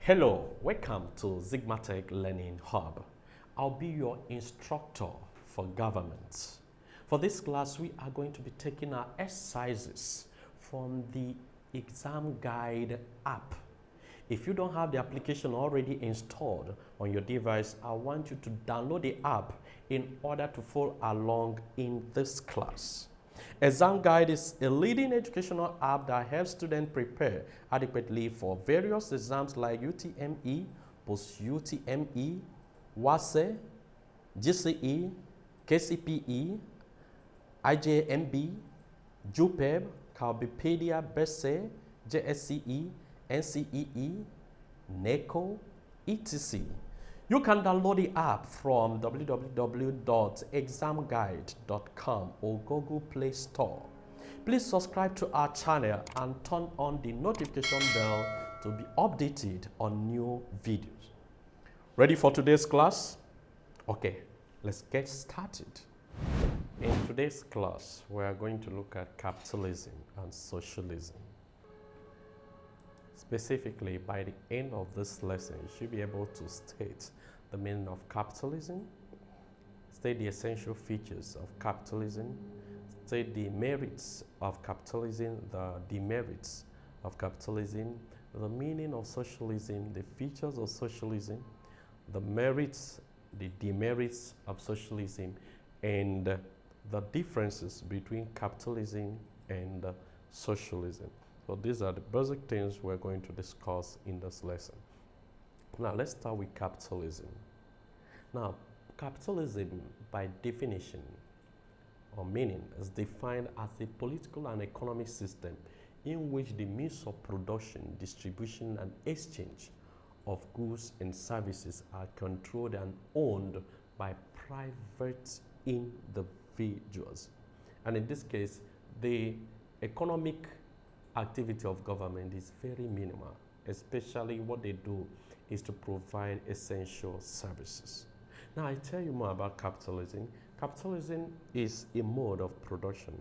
Hello, welcome to Zigmatech Learning Hub. I'll be your instructor for government. For this class, we are going to be taking our exercises from the ExamGuide app. If you don't have the application already installed on your device, I want you to download the app in order to follow along in this class. ExamGuide is a leading educational app that helps students prepare adequately for various exams like UTME, post-UTME, WAEC, GCE, KCPE, IJMB, JUPEB, BECE, SSCE, NCEE, NECO, etc. You can download the app from www.examguide.com or Google Play Store. Please subscribe to our channel and turn on the notification bell to be updated on new videos. Ready for today's class? Okay, let's get started. In today's class, we are going to look at capitalism and socialism. Specifically, by the end of this lesson, you should be able to state the meaning of capitalism, state the essential features of capitalism, state the merits of capitalism, the demerits of capitalism, the meaning of socialism, the features of socialism, the merits, the demerits of socialism, and the differences between capitalism and socialism. So these are the basic things we're going to discuss in this lesson. Now let's start with capitalism. Now capitalism by definition or meaning is defined as a political and economic system in which the means of production, distribution and exchange of goods and services are controlled and owned by private individuals. And in this case, the economic activity of government is very minimal, especially what they do is to provide essential services. Now I tell you more about capitalism. Capitalism is a mode of production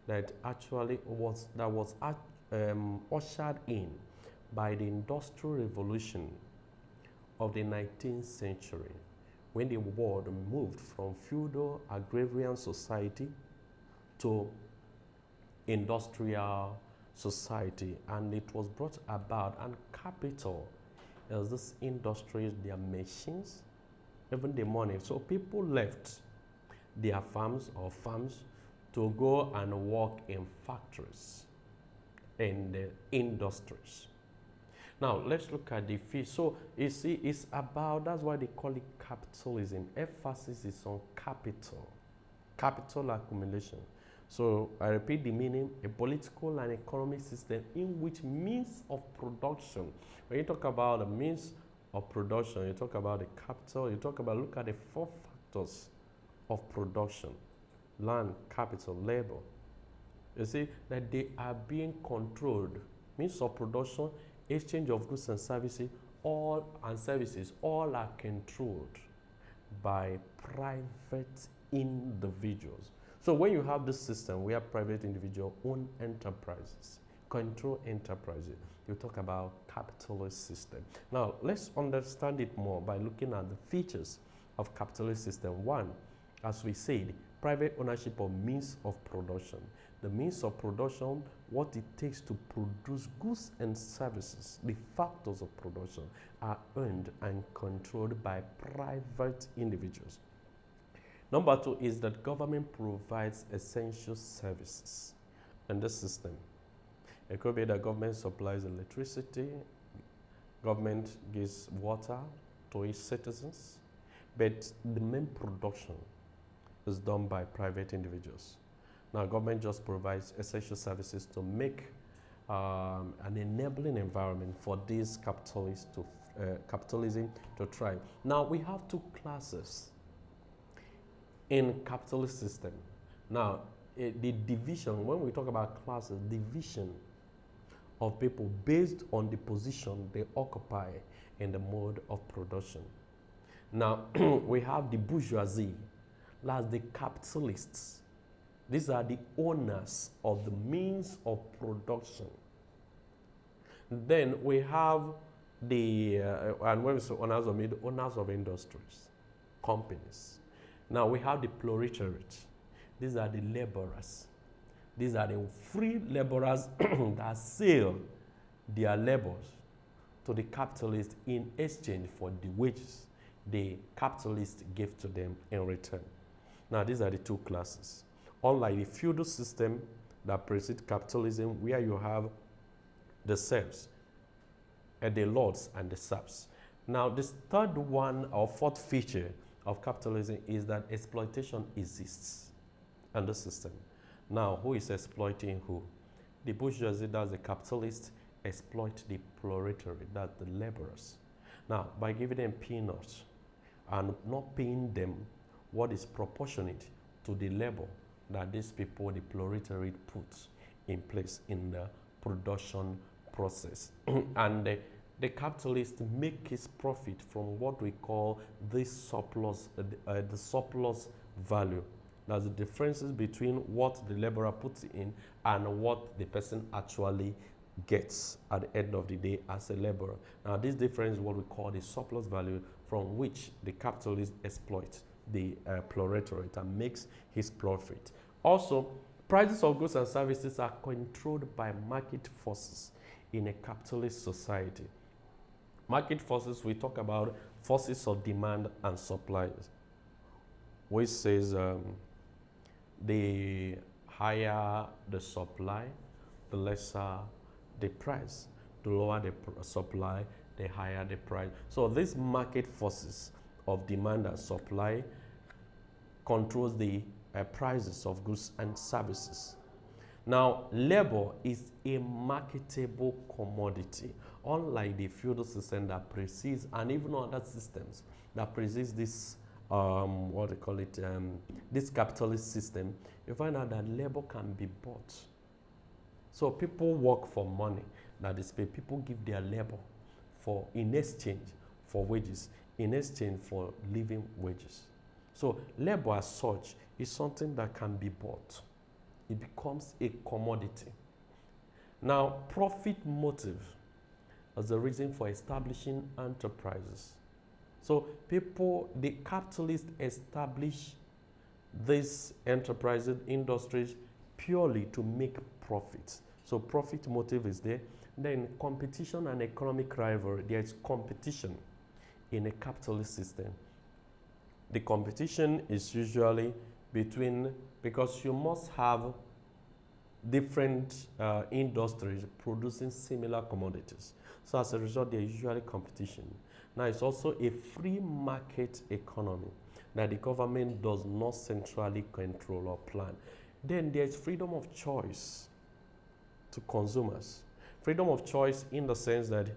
that actually was ushered in by the Industrial Revolution of the 19th century, when the world moved from feudal agrarian society to industrial society, and it was brought about, and capital as this industry, their machines, even the money. So people left their farms to go and work in factories and industries. Now let's look at the fee. So you see, it's about, that's why they call it capitalism. Emphasis is on capital accumulation. So I repeat the meaning: a political and economic system in which means of production. When you talk about the means of production, you talk about the capital, you talk about, look at the four factors of production: land, capital, labor. You see that they are being controlled. Means of production, exchange of goods and services, all are controlled by private individuals. So when you have this system, we have private individual own enterprises, control enterprises. You talk about capitalist system. Now let's understand it more by looking at the features of capitalist system. One, as we said, private ownership of means of production. The means of production, what it takes to produce goods and services, the factors of production are owned and controlled by private individuals. Number two is that government provides essential services in this system. It could be that government supplies electricity, government gives water to its citizens, but the main production is done by private individuals. Now government just provides essential services to make an enabling environment for this capitalism to thrive. Now we have two classes in capitalist system. Now, the division, when we talk about classes, division of people based on the position they occupy in the mode of production. Now, we have the bourgeoisie, that's the capitalists. These are the owners of the means of production. Then we have and when we say owners of the owners of industries, companies. Now we have the proletariat. These are the laborers. These are the free laborers that sell their labors to the capitalist in exchange for the wages the capitalist gave to them in return. Now these are the two classes. Unlike the feudal system that precedes capitalism, where you have the serfs, the lords, and the serfs. Now this third one or fourth feature of capitalism is that exploitation exists in the system. Now, who is exploiting who? The bourgeoisie, that's the capitalist, exploit the proletariat, that's the laborers. Now, by giving them peanuts and not paying them what is proportionate to the labor that these people, the proletariat, puts in place in the production process. And the capitalist make his profit from what we call this surplus, the surplus value. That's the differences between what the laborer puts in and what the person actually gets at the end of the day as a laborer. Now this difference is what we call the surplus value, from which the capitalist exploits the proletariat and makes his profit. Also, prices of goods and services are controlled by market forces in a capitalist society. Market forces, we talk about forces of demand and supply, which says the higher the supply, the lesser the price. The lower the supply, the higher the price. So these market forces of demand and supply controls the prices of goods and services. Now, labor is a marketable commodity, unlike the feudal system that precedes, and even other systems that precedes this, what they call it, this capitalist system. You find out that labor can be bought. So people work for money, that is, people give their labor in exchange for wages, in exchange for living wages. So labor as such is something that can be bought. It becomes a commodity. Now, profit motive is the reason for establishing enterprises. So the capitalists establish these enterprises, industries, purely to make profits. So profit motive is there. Then competition and economic rivalry. There is competition in a capitalist system. The competition is usually because you must have different industries producing similar commodities. So as a result, there is usually competition. Now, it's also a free market economy that the government does not centrally control or plan. Then there's freedom of choice to consumers. Freedom of choice in the sense that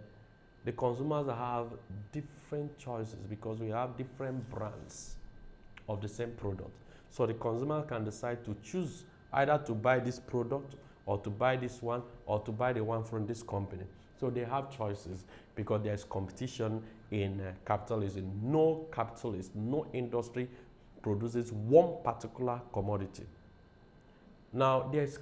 the consumers have different choices because we have different brands of the same product. So the consumer can decide to choose either to buy this product or to buy this one or to buy the one from this company. So they have choices because there's competition in capitalism. No capitalist, no industry produces one particular commodity. Now there's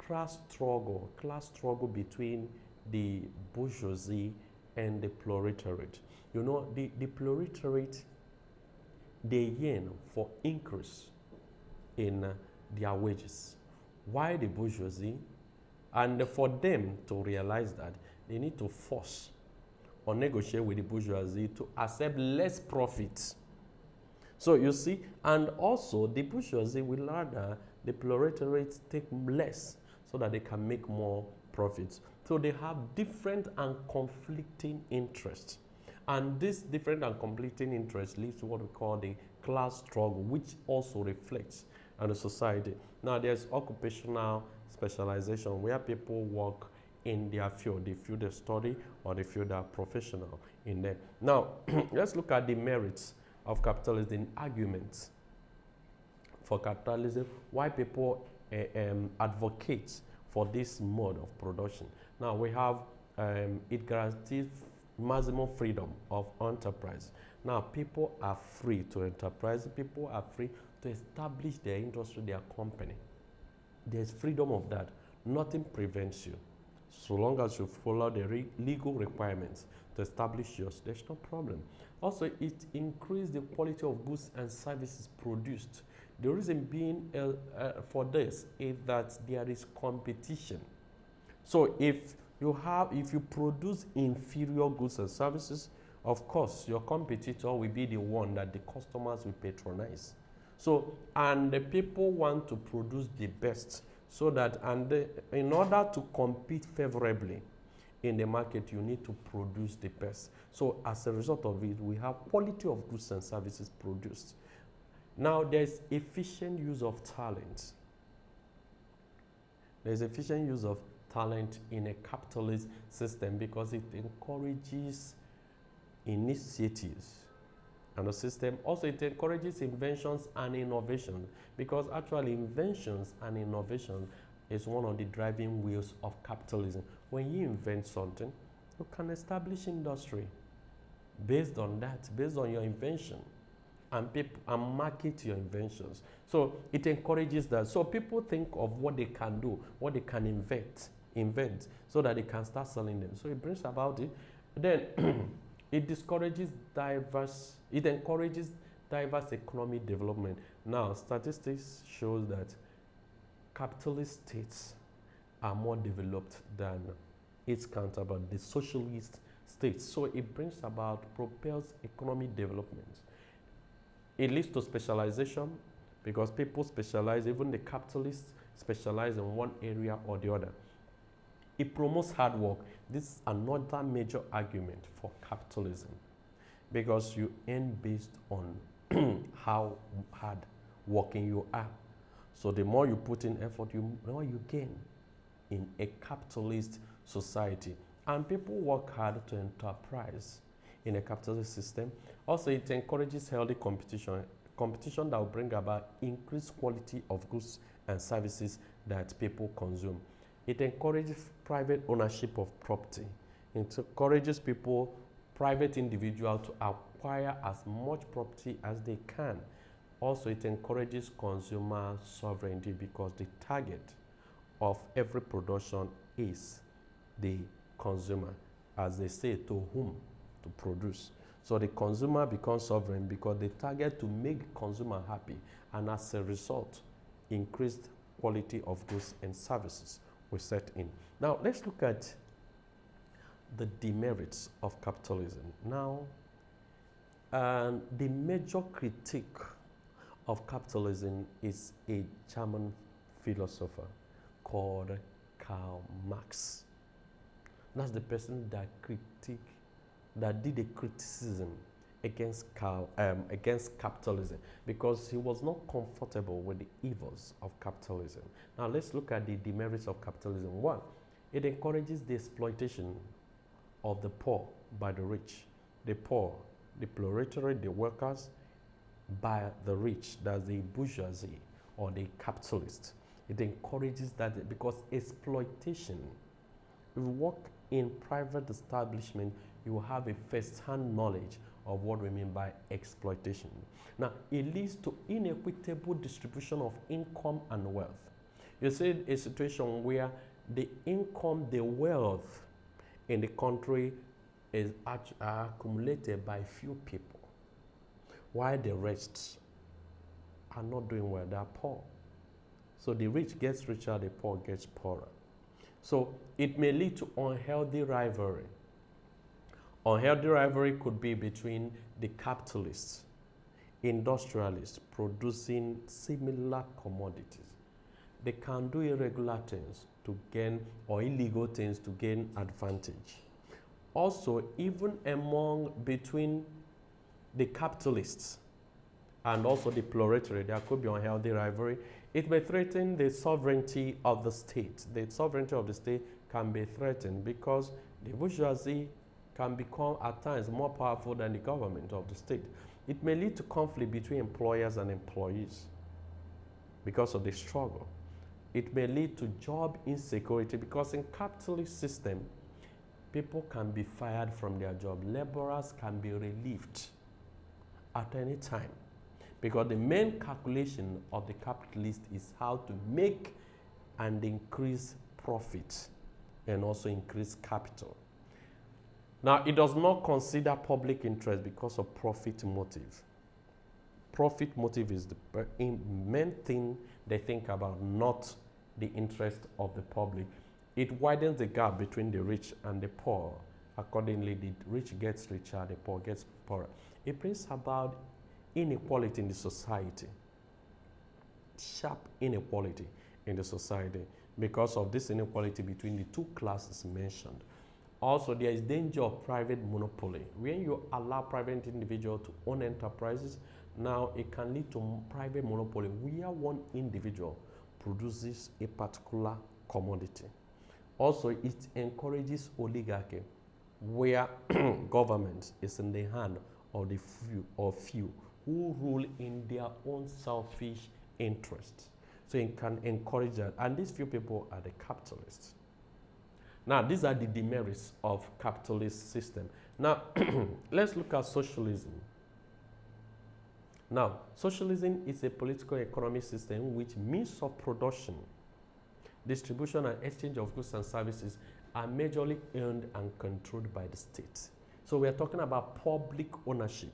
class struggle between the bourgeoisie and the proletariat. You know, the proletariat, they yearn for increase in their wages. Why the bourgeoisie? And for them to realize that, they need to force or negotiate with the bourgeoisie to accept less profit. So you see, and also the bourgeoisie will rather the proletariat take less so that they can make more profits. So they have different and conflicting interests. And this different and conflicting interest leads to what we call the class struggle, which also reflects on the society. Now there's occupational specialization where people work in their field, the field they study or the field they are professional in there. Now, let's look at the merits of capitalism, arguments for capitalism, why people advocate for this mode of production. Now, we have it guarantees maximum freedom of enterprise. Now, people are free to enterprise. People are free to establish their industry, their company. There's freedom of that. Nothing prevents you. So long as you follow the legal requirements to establish yours, there's no problem. Also, it increases the quality of goods and services produced. The reason being for this is that there is competition. So if you produce inferior goods and services, of course, your competitor will be the one that the customers will patronize. So, and the people want to produce the best, so that, in order to compete favorably in the market, you need to produce the best. So as a result of it, we have quality of goods and services produced. Now there's efficient use of talent. There's efficient use of talent in a capitalist system because it encourages initiatives and the system. Also, it encourages inventions and innovation, because actually inventions and innovation is one of the driving wheels of capitalism. When you invent something, you can establish industry based on that, based on your invention, and market your inventions. So it encourages that. So people think of what they can do, what they can invent, so that they can start selling them. So it brings about it. Then it encourages diverse economic development. Now, statistics shows that capitalist states are more developed than its counterpart, the socialist states. So it brings about, propels economic development. It leads to specialization, because people specialize, even the capitalists specialize in one area or the other. It promotes hard work. This is another major argument for capitalism, because you earn based on how hard working you are. So the more you put in effort, the more you gain in a capitalist society. And people work hard to enterprise in a capitalist system. Also, it encourages healthy competition that will bring about increased quality of goods and services that people consume. It encourages private ownership of property. It encourages people, private individuals, to acquire as much property as they can. Also, it encourages consumer sovereignty, because the target of every production is the consumer, as they say, to whom to produce. So the consumer becomes sovereign because they target to make the consumer happy, and as a result, increased quality of goods and services will set in. Now, let's look at the demerits of capitalism. Now, the major critique of capitalism is a German philosopher called Karl Marx. That's the person that did a criticism against capitalism, because he was not comfortable with the evils of capitalism. Now let's look at the demerits of capitalism. One, it encourages the exploitation of the poor by the rich. The poor, the proletariat, the workers, by the rich, that's the bourgeoisie or the capitalists. It encourages that, because exploitation, if you work in private establishment, you have a first-hand knowledge of what we mean by exploitation. Now, it leads to inequitable distribution of income and wealth. You see a situation where the income, the wealth in the country is accumulated by few people, while the rest are not doing well, they are poor. So the rich gets richer, the poor gets poorer. So it may lead to unhealthy rivalry. Unhealthy rivalry could be between the capitalists, industrialists producing similar commodities. They can do irregular things to gain, or illegal things to gain advantage. Also, even between the capitalists and also the proletariat, there could be unhealthy rivalry. It may threaten the sovereignty of the state. The sovereignty of the state can be threatened because the bourgeoisie can become at times more powerful than the government of the state. It may lead to conflict between employers and employees because of the struggle. It may lead to job insecurity, because in capitalist system, people can be fired from their job. Laborers can be relieved at any time, because the main calculation of the capitalist is how to make and increase profit and also increase capital. Now, it does not consider public interest because of profit motive. Profit motive is the main thing they think about, not the interest of the public. It widens the gap between the rich and the poor. Accordingly, the rich gets richer, the poor gets poorer. It brings about inequality in the society, sharp inequality in the society because of this inequality between the two classes mentioned. Also, there is danger of private monopoly. When you allow private individuals to own enterprises, now it can lead to private monopoly where one individual produces a particular commodity. Also, it encourages oligarchy, where government is in the hand of the few who rule in their own selfish interests. So it can encourage that. And these few people are the capitalists. Now, these are the demerits of capitalist system. Now, let's look at socialism. Now, socialism is a political economic system in which means of production, distribution, and exchange of goods and services are majorly owned and controlled by the state. So we are talking about public ownership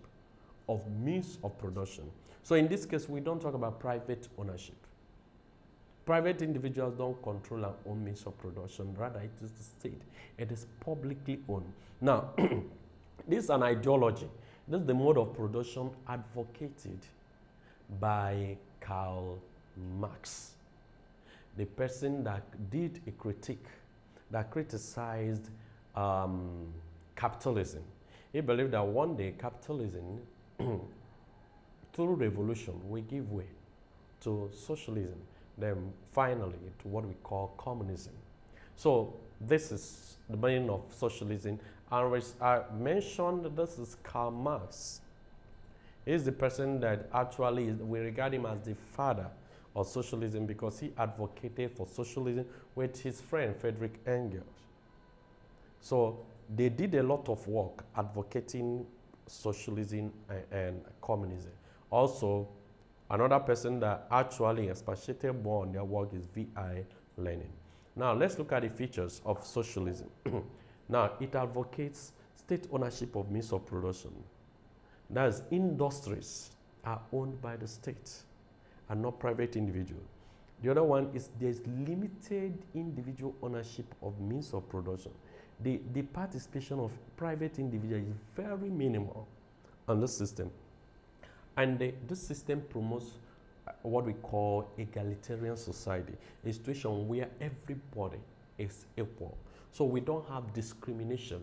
of means of production. So in this case, we don't talk about private ownership. Private individuals don't control and own means of production. Rather, it is the state. It is publicly owned. Now, this is an ideology. This is the mode of production advocated by Karl Marx, the person that did a critique, that criticized capitalism. He believed that one day capitalism, through revolution, will give way to socialism, then finally to what we call communism. So this is the meaning of socialism. And as I mentioned, this is Karl Marx. He's the person that actually we regard him as the father of socialism because he advocated for socialism with his friend Friedrich Engels. So they did a lot of work advocating socialism and communism. Also, another person that actually expatiated more on their work is V.I. Lenin. Now, let's look at the features of socialism. Now, it advocates state ownership of means of production. That is, industries are owned by the state and not private individuals. The other one is there's limited individual ownership of means of production. The participation of private individuals is very minimal on this system. And this system promotes what we call egalitarian society, a situation where everybody is equal. So we don't have discrimination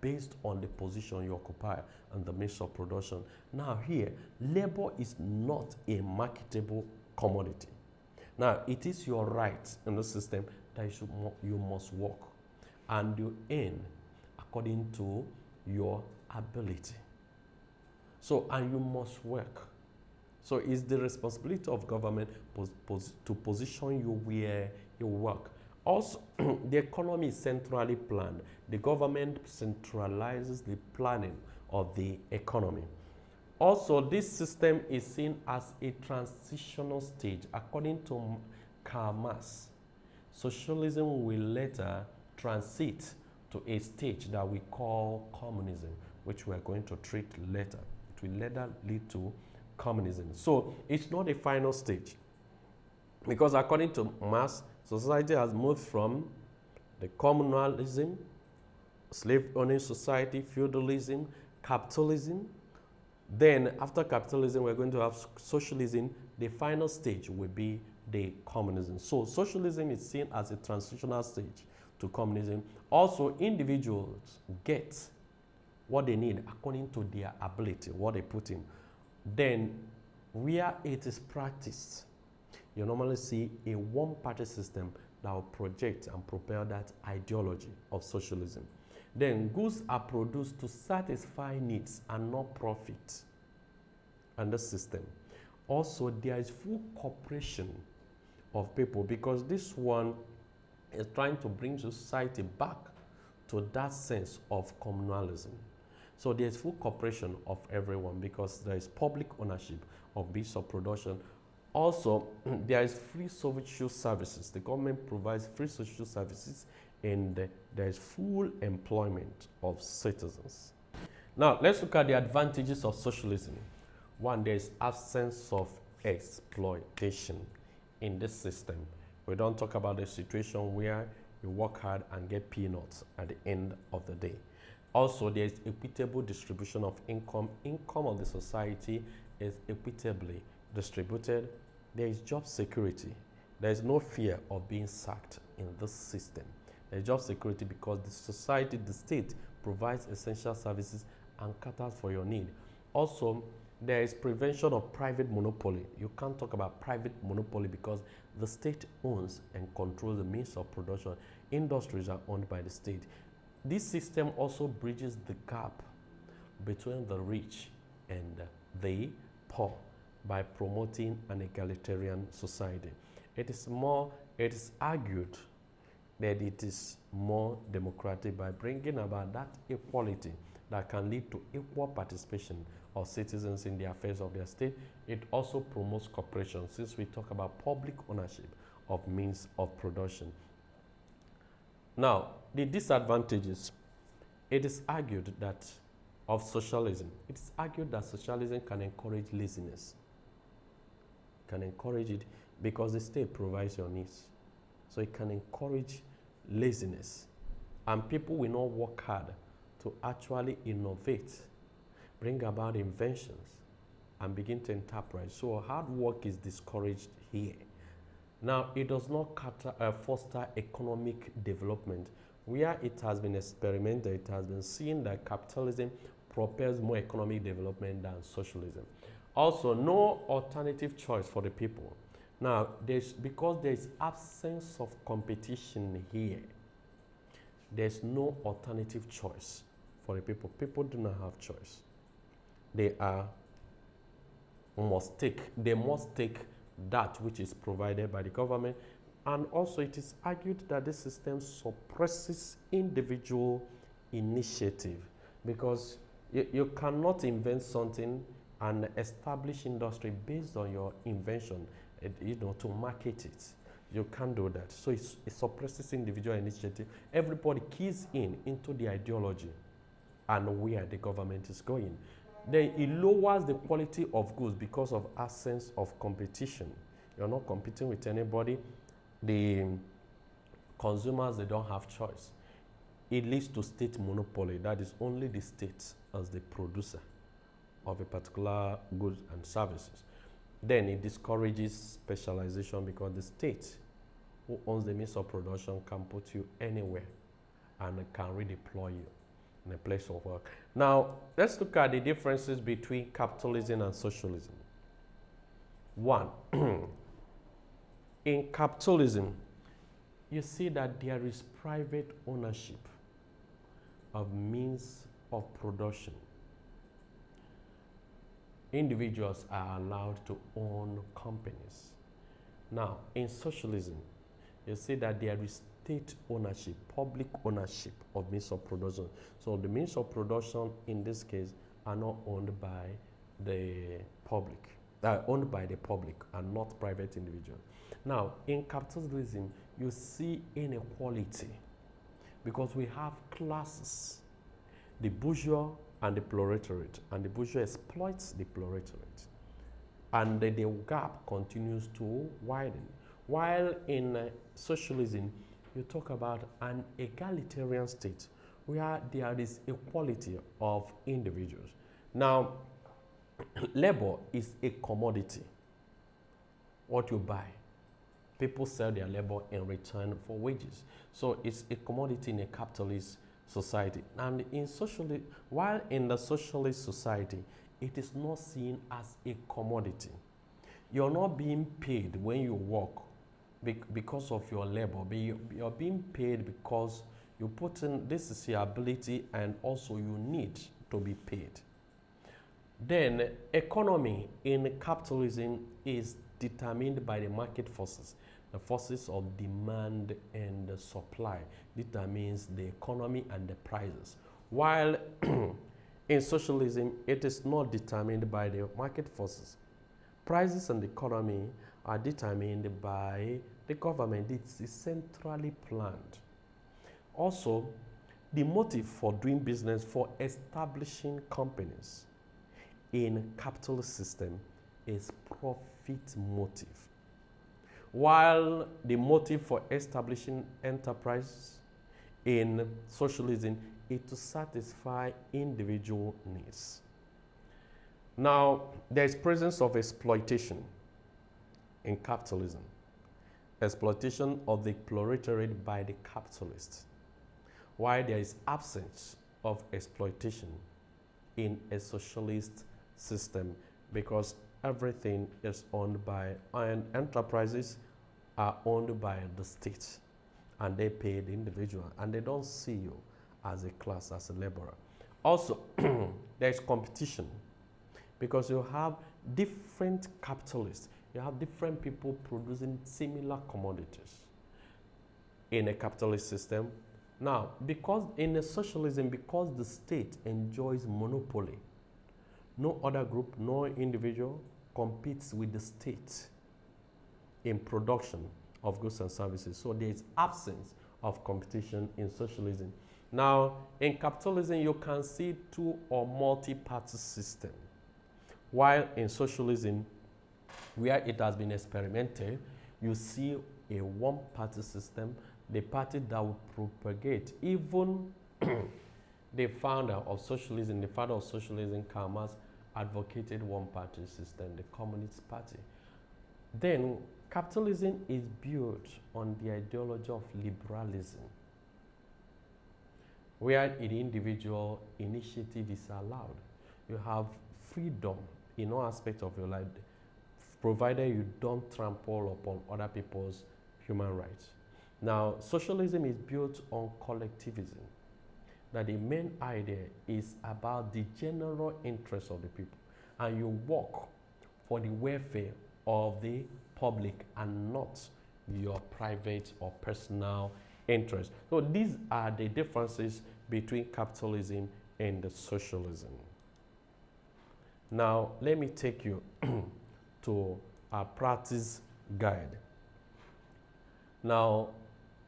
based on the position you occupy and the means of production. Now here, labor is not a marketable commodity. Now, it is your right in the system that you must work and you earn according to your ability. So, and you must work. So it's the responsibility of government to position you where you work. Also, the economy is centrally planned. The government centralizes the planning of the economy. Also, this system is seen as a transitional stage. According to Karl Marx, socialism will later transit to a stage that we call communism, which we are going to treat later. It will later lead to communism. So it's not a final stage, because according to Marx, society has moved from the communalism, slave-owning society, feudalism, capitalism. Then after capitalism, we're going to have socialism. The final stage will be the communism. So socialism is seen as a transitional stage to communism. Also, individuals get what they need according to their ability, what they put in. Then, where it is practiced, you normally see a one-party system that will project and propel that ideology of socialism. Then, goods are produced to satisfy needs and not profit and the system. Also, there is full cooperation of people, because this one is trying to bring society back to that sense of communalism. So there's full cooperation of everyone because there is public ownership of means of production. Also, there is free social services. The government provides free social services, and there is full employment of citizens. Now, let's look at the advantages of socialism. One, there is absence of exploitation in this system. We don't talk about the situation where you work hard and get peanuts at the end of the day. Also, there is equitable distribution of income. Income of the society is equitably distributed. There is job security. There is no fear of being sacked in this system. There is job security because the society, the state, provides essential services and caters for your need. Also, there is prevention of private monopoly. You can't talk about private monopoly because the state owns and controls the means of production. Industries are owned by the state. This system also bridges the gap between the rich and the poor by promoting an egalitarian society. It is argued that it is more democratic by bringing about that equality that can lead to equal participation of citizens in the affairs of their state. It also promotes cooperation, since we talk about public ownership of means of production. Now, the disadvantages. It is argued that of socialism. It is argued that socialism can encourage laziness. Can encourage it because the state provides your needs. So it can encourage laziness. And people will not work hard to actually innovate, bring about inventions, and begin to enterprise. So hard work is discouraged here. Now, it does not foster economic development. Where it has been experimented, it has been seen that capitalism propels more economic development than socialism. Also, no alternative choice for the people. Now, because there is absence of competition here, there's no alternative choice for the people. People do not have choice. They must take that which is provided by the government. And also, it is argued that this system suppresses individual initiative, because you cannot invent something and establish industry based on your invention, to market it. You can't do that. So it suppresses individual initiative. Everybody keys into the ideology and where the government is going. Then it lowers the quality of goods because of absence of competition. You're not competing with anybody. The consumers, they don't have choice. It leads to state monopoly. That is only the state as the producer of a particular goods and services. Then it discourages specialization because the state who owns the means of production can put you anywhere and can redeploy you in a place of work. Now, let's look at the differences between capitalism and socialism. One, in capitalism, you see that there is private ownership of means of production. Individuals are allowed to own companies. Now, in socialism, you see that there is state ownership, public ownership of means of production. So the means of production in this case are not owned by the public. Owned by the public and not private individuals. Now, in capitalism, you see inequality because we have classes, the bourgeois and the proletariat, and the bourgeois exploits the proletariat, and the gap continues to widen. While in socialism, you talk about an egalitarian state where there is equality of individuals. Now, labor is a commodity. What you buy, people sell their labor in return for wages. So it's a commodity in a capitalist society. And while in the socialist society, it is not seen as a commodity. You're not being paid when you work because of your labor, but you're being paid because you put in, this is your ability, and also you need to be paid. Then economy in capitalism is determined by the market forces. The forces of demand and the supply determines the economy and the prices. While in socialism, it is not determined by the market forces Prices in the economy are determined by the government. It's centrally planned. Also, the motive for doing business, for establishing companies in capitalist system is profit motive. While the motive for establishing enterprises in socialism is to satisfy individual needs. Now, there is presence of exploitation in capitalism. Exploitation of the proletariat by the capitalists. While there is absence of exploitation in a socialist system, because everything is owned by, and enterprises are owned by the state, and they pay the individual, and they don't see you as a class, as a laborer. Also, there is competition, because you have different capitalists, you have different people producing similar commodities in a capitalist system. Now, because in a socialism, because the state enjoys monopoly, no other group, no individual competes with the state in production of goods and services. So there is absence of competition in socialism. Now, in capitalism, you can see two or multi-party system. While in socialism, where it has been experimented, you see a one-party system, the party that will propagate. Even the founder of socialism, Karl Marx, advocated one-party system, the Communist Party. Then, capitalism is built on the ideology of liberalism, where an individual initiative is allowed. You have freedom in all aspects of your life, provided you don't trample upon other people's human rights. Now, socialism is built on collectivism, that the main idea is about the general interest of the people, and you work for the welfare of the public and not your private or personal interest. So these are the differences between capitalism and the socialism. Now, let me take you to our practice guide. Now,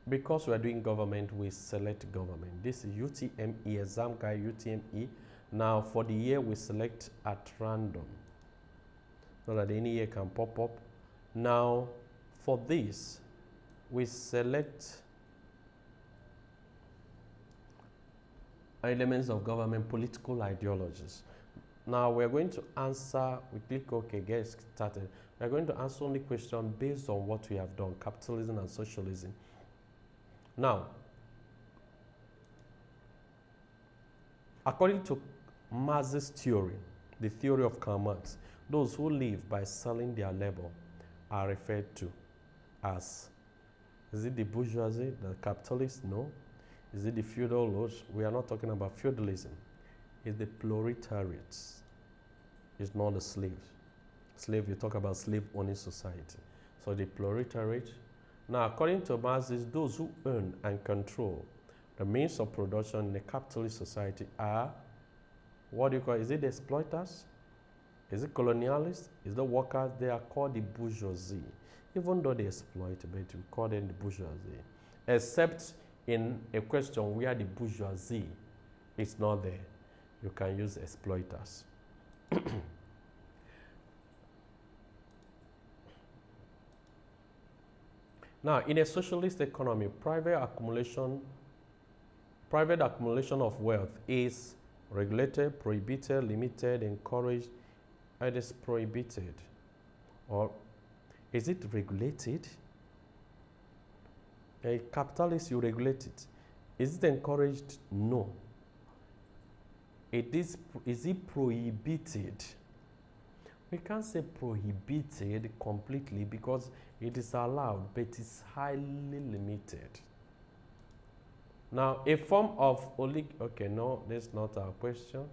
because we are doing government, we select government. This is UTME, ExamGuide, UTME. Now, for the year, we select at random, so that any year can pop up. Now, for this, we select elements of government, political ideologies. Now, we're going to answer, we click OK, get started. We're going to answer only questions based on what we have done, capitalism and socialism. Now, according to Marx's theory, the theory of Karl Marx, those who live by selling their labor are referred to as, is it the bourgeoisie, the capitalists? No. Is it the feudal lords? We are not talking about feudalism. It's the proletariats. It's not the slaves. Slave, you talk about slave-owning society. So the proletariat. Now, according to Marx, those who own and control the means of production in a capitalist society are, what do you call it? Is it the exploiters? Is it colonialists? Is it workers? They are called the bourgeoisie. Even though they exploit, but we call them the bourgeoisie. Except in a question where the bourgeoisie is not there, you can use exploiters. Now, in a socialist economy, private accumulation of wealth is regulated, prohibited, limited, encouraged. It is prohibited. Or is it regulated? A capitalist, you regulate it. Is it encouraged? No. Is it prohibited? We can't say prohibited completely because it is allowed, but it's highly limited. Now, a form of okay, no, that's not our question.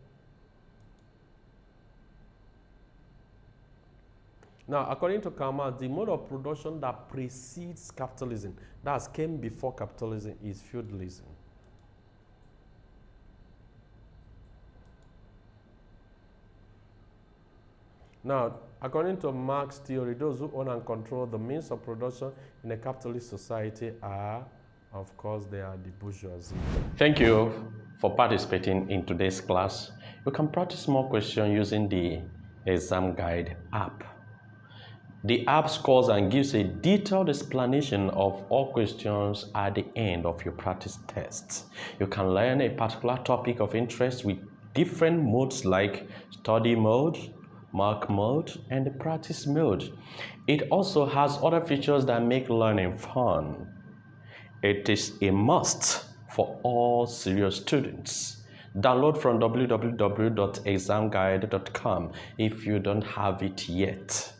Now, according to Karl Marx, the mode of production that precedes capitalism, that came before capitalism, is feudalism. Now, according to Marx theory, those who own and control the means of production in a capitalist society are, of course, they are the bourgeoisie. Thank you for participating in today's class. You can practice more questions using the ExamGuide app. The app scores and gives a detailed explanation of all questions at the end of your practice tests. You can learn a particular topic of interest with different modes like study mode, mark mode, and the practice mode. It also has other features that make learning fun. It is a must for all serious students. Download from www.examguide.com if you don't have it yet.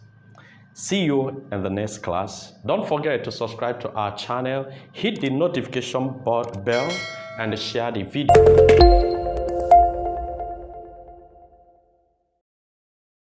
See you in the next class. Don't forget to subscribe to our channel, hit the notification bell, and share the video.